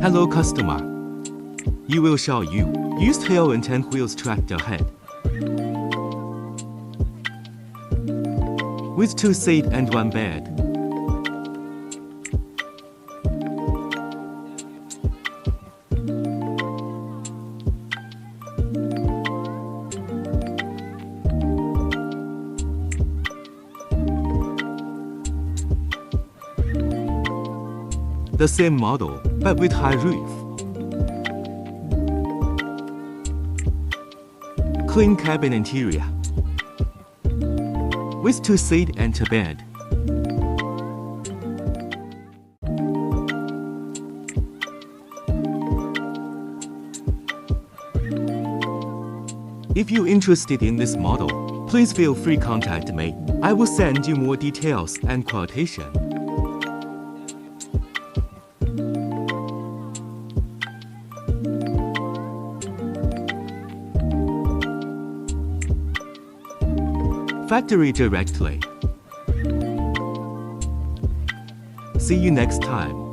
Hello customer. You will show you used hill and 10 wheels tractor head. With 2 seat and 1 bed. The same model, but with high roof. Clean cabin interior. With 2 seat and a bed. If you're interested in this model, please feel free to contact me. I will send you more details and quotation. Factory directly. See you next time.